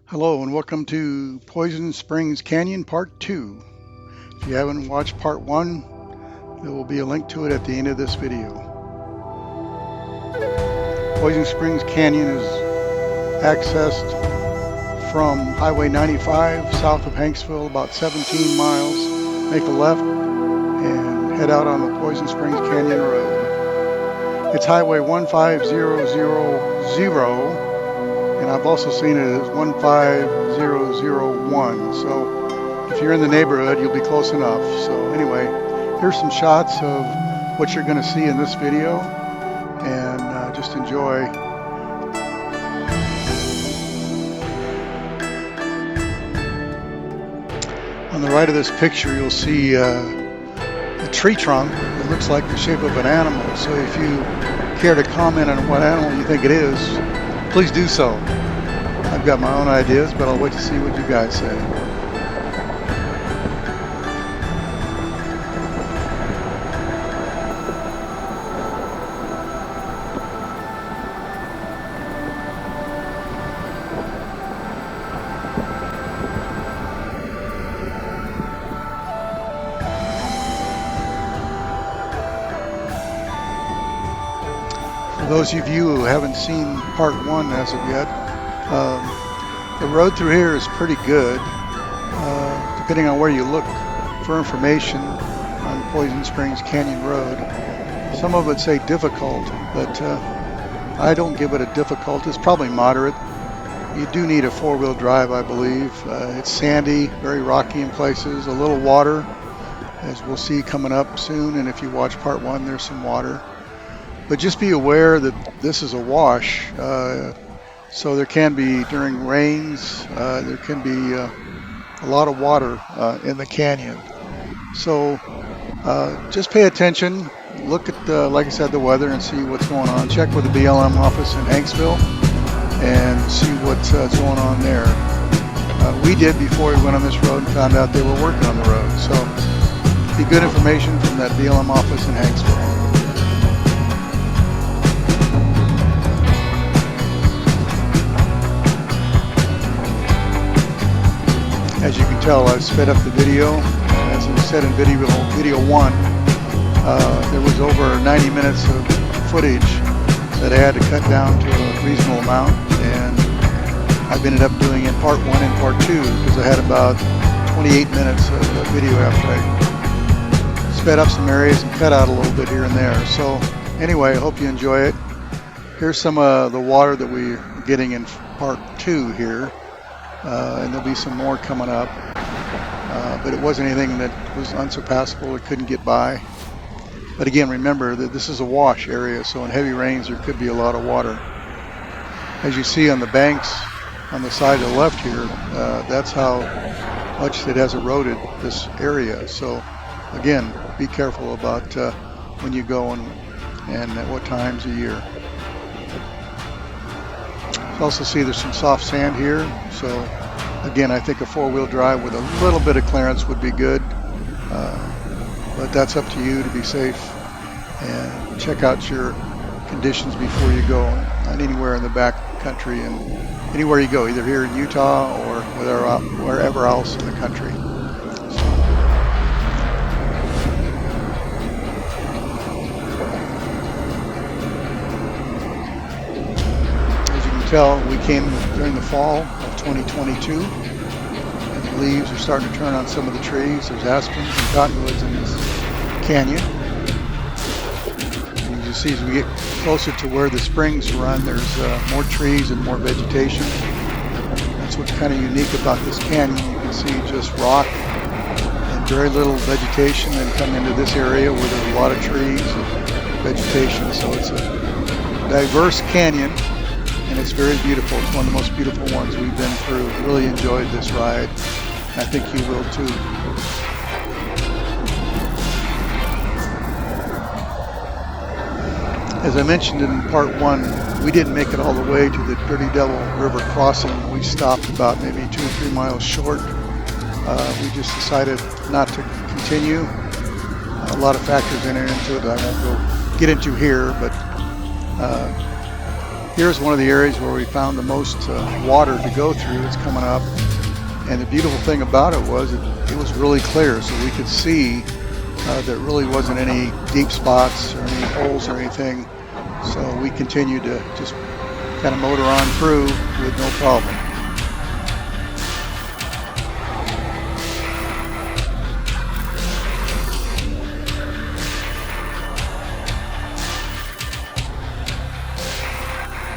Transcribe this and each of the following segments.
Hello and welcome to Poison Springs Canyon Part 2. If you haven't watched Part 1, there will be a link to it at the end of this video. Poison Springs Canyon is accessed from Highway 95 south of Hanksville, about 17 miles. Make a left and head out on the Poison Springs Canyon Road. It's Highway 15000. And I've also seen it as 15001. So if you're in the neighborhood, you'll be close enough. So anyway, here's some shots of what you're going to see in this video, and just enjoy. On the right of this picture, you'll see a tree trunk that looks like the shape of an animal. So if you care to comment on what animal you think it is, please do so. I've got my own ideas, but I'll wait to see what you guys say. For those of you who haven't seen Part 1 as of yet, the road through here is pretty good, depending on where you look for information on Poison Springs Canyon Road. Some of it say difficult, but I don't give it a difficult. It's probably moderate. You do need a four-wheel drive, I believe. It's sandy, very rocky in places, a little water, as we'll see coming up soon, and if you watch Part 1, there's some water. But just be aware that this is a wash. So there can be, during rains, there can be a lot of water in the canyon. So just pay attention, look at, like I said, the weather and see what's going on. Check with the BLM office in Hanksville and see what's going on there. We did before we went on this road and found out they were working on the road. So be good information from that BLM office in Hanksville. As you can tell, I've sped up the video. As I said in video 1, there was over 90 minutes of footage that I had to cut down to a reasonable amount, and I've ended up doing in Part 1 and Part 2 because I had about 28 minutes of video after I sped up some areas and cut out a little bit here and there. So anyway, I hope you enjoy it. Here's some of the water that we're getting in Part 2 here. And there'll be some more coming up, but it wasn't anything that was unsurpassable or couldn't get by. But again, remember that this is a wash area, so in heavy rains there could be a lot of water. As you see on the banks on the side to the left here, that's how much it has eroded this area. So again, be careful about when you go and at what times of year. You also see there's some soft sand here, so again, I think a four-wheel drive with a little bit of clearance would be good, but that's up to you to be safe, and check out your conditions before you go, not anywhere in the back country, and anywhere you go, either here in Utah or wherever else in the country. We came during the fall of 2022, and the leaves are starting to turn on some of the trees. There's aspens and cottonwoods in this canyon. And you see, as we get closer to where the springs run, there's more trees and more vegetation. That's what's kind of unique about this canyon. You can see just rock and very little vegetation, and come into this area where there's a lot of trees and vegetation. So it's a diverse canyon. And it's very beautiful. It's one of the most beautiful ones we've been through. Really enjoyed this ride. I think you will too. As I mentioned in Part 1, we didn't make it all the way to the Dirty Devil River crossing. We stopped about maybe 2 or 3 miles short. We just decided not to continue. A lot of factors enter into it that I won't go get into here, but Here's one of the areas where we found the most water to go through. It's coming up, and the beautiful thing about it was it was really clear, so we could see there really wasn't any deep spots or any holes or anything. So we continued to just kind of motor on through with no problem.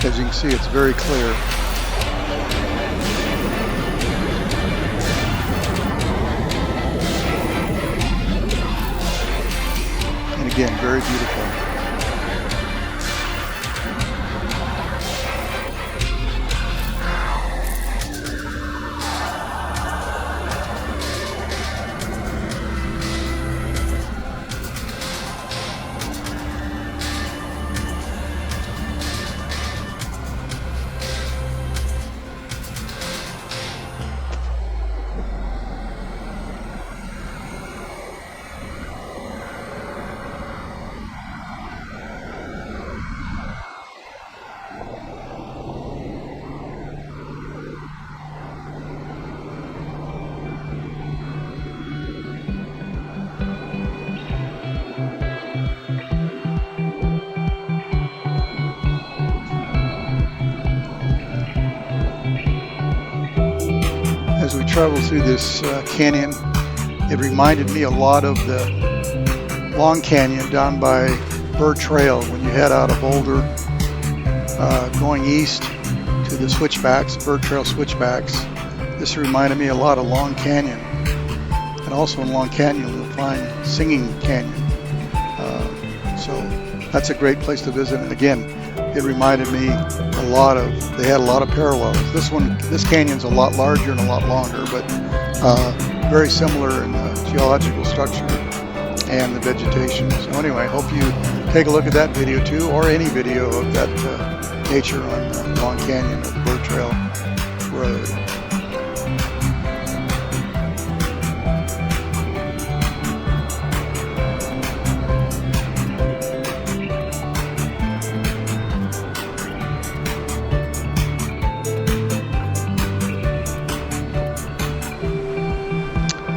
As you can see, it's very clear. And again, very beautiful. As we traveled through this canyon, it reminded me a lot of the Long Canyon down by Bird Trail when you head out of Boulder going east to the switchbacks, Bird Trail switchbacks. This reminded me a lot of Long Canyon. And also in Long Canyon you'll find Singing Canyon. So that's a great place to visit. And again, it reminded me they had a lot of parallels. This canyon's a lot larger and a lot longer, but very similar in the geological structure and the vegetation. So anyway, I hope you take a look at that video too, or any video of that nature on Long Canyon or the Bird Trail Road.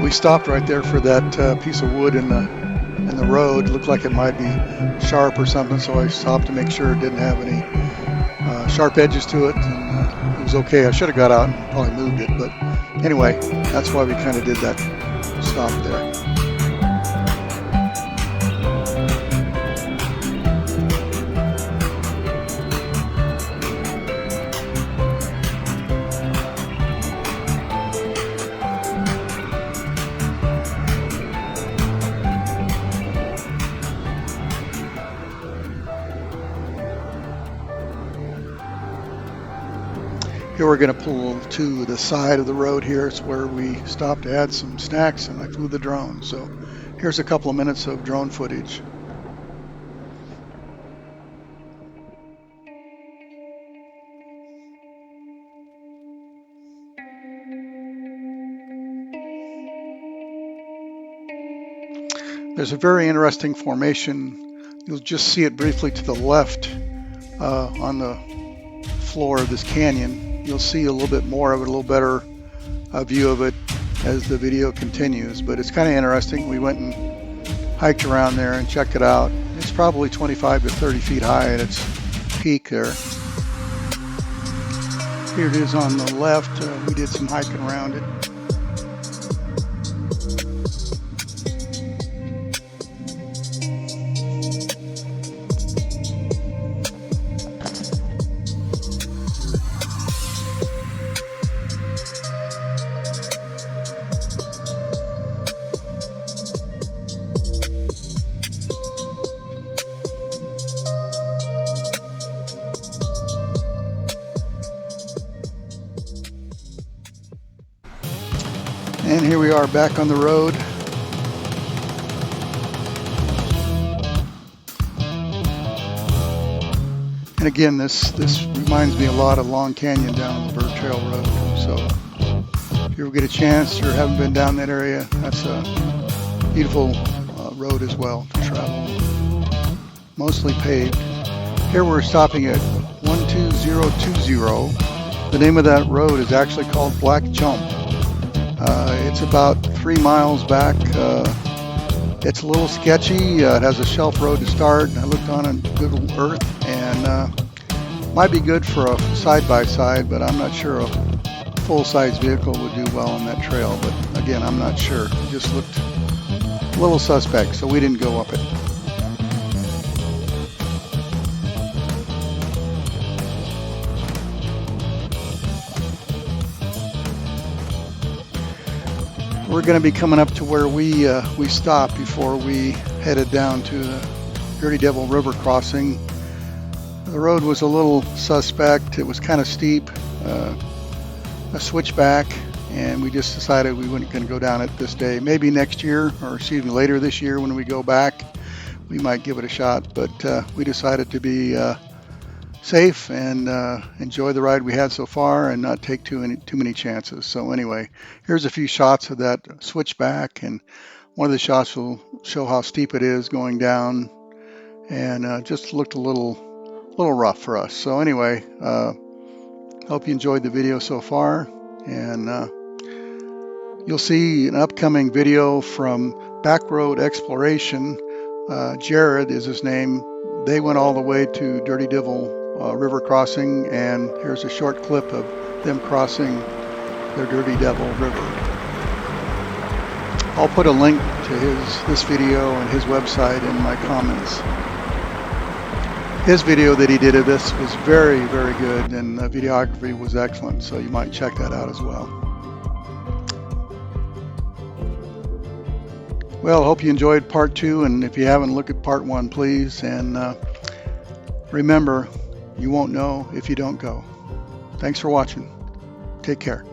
We stopped right there for that piece of wood in the road. It looked like it might be sharp or something, so I stopped to make sure it didn't have any sharp edges to it, and it was okay. I should have got out and probably moved it, but anyway, that's why we kind of did that stop there. Here we're going to pull to the side of the road here. It's where we stopped to add some snacks and I flew the drone. So here's a couple of minutes of drone footage. There's a very interesting formation. You'll just see it briefly to the left on the floor of this canyon. You'll see a little bit more of it, a little better view of it as the video continues, but it's kind of interesting. We went and hiked around there and checked it out. It's probably 25 to 30 feet high at its peak there. Here it is on the left. We did some hiking around it. And here we are back on the road. And again, this reminds me a lot of Long Canyon down the Bird Trail Road. So if you ever get a chance or haven't been down that area, that's a beautiful road as well to travel. Mostly paved. Here we're stopping at 12020. The name of that road is actually called Black Jump. It's about 3 miles back. It's a little sketchy. It has a shelf road to start. I looked on Google Earth, and might be good for a side-by-side, but I'm not sure a full-size vehicle would do well on that trail. But again, I'm not sure. It just looked a little suspect, so we didn't go up it. We're going to be coming up to where we stopped before we headed down to the Dirty Devil River crossing. The road was a little suspect. It was kind of steep, a switchback, and we just decided we weren't going to go down it this day. Maybe next year, or excuse me, later this year when we go back, we might give it a shot. But we decided to be safe and enjoy the ride we had so far and not take too many chances. So anyway, here's a few shots of that switchback, and one of the shots will show how steep it is going down, and just looked a little rough for us. So anyway, hope you enjoyed the video so far, and you'll see an upcoming video from Backroad Exploration. Jared is his name. They went all the way to Dirty Devil River crossing, and here's a short clip of them crossing their Dirty Devil River. I'll put a link to this video and his website in my comments. His video that he did of this was very, very good, and the videography was excellent, so you might check that out as well. Well, hope you enjoyed part 2, and if you haven't, look at part 1, please. And remember, you won't know if you don't go. Thanks for watching. Take care.